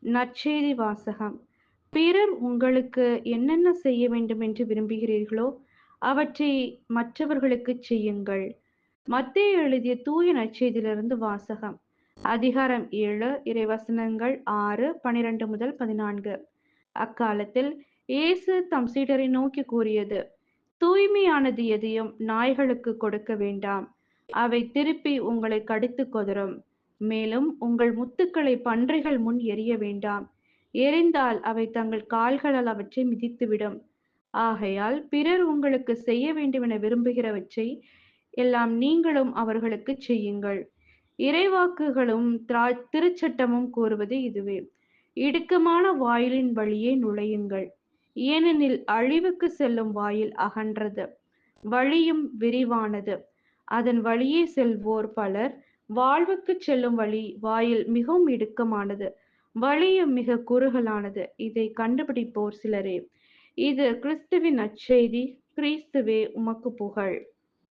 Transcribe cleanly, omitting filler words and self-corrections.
நற்செய்தி வாசகம். பிறர் உங்களுக்கு என்னென்ன செய்ய வேண்டும் என்று விரும்புகிறீர்களோ அவற்றை மற்றவர்களுக்குச் செய்யுங்கள். மத்தேயு எழுதிய தூய நற்செய்தியிலிருந்து வாசகம். அதிகாரம் 7, இறைவசனங்கள் 6, 12 முதல் 14. அக்காலத்தில் இயேசு தம் சீடரை நோக்கி கூறியது: தூய்மையானது எதையும் நாய்களுக்கு கொடுக்க வேண்டாம். அவை திருப்பி உங்களை கடித்துக் கொதறும். மேலும் உங்கள் முத்துக்களை பன்றிகள் முன் எறிய வேண்டாம். எறிந்தால் அவை தங்கள் கால்களால் அவற்றை மிதித்துவிடும். ஆகையால் பிறர் உங்களுக்கு செய்ய வேண்டுமென விரும்புகிறவற்றை எல்லாம் நீங்களும் அவர்களுக்குச் செய்யுங்கள். இறைவாக்குகளும் திருச்சட்டமும் கூறுவது இதுவே: இடுக்கமான வாயிலின் வழியே நுழையுங்கள். ஏனெனில் அழிவுக்கு செல்லும் வாயில் அகன்றது, வழியும் விரிவானது, அதன் வழியே செல்வோர் பலர். வாழ்வுக்குச் செல்லும் வாயில் மிகவும் இடுக்கமானது, வழியும் மிக குறுகலானது, இதை கண்டுபிடிப்போர் சிலரே. இது கிறிஸ்துவின் நற்செய்தி. கிறிஸ்துவே உமக்கு புகழ்.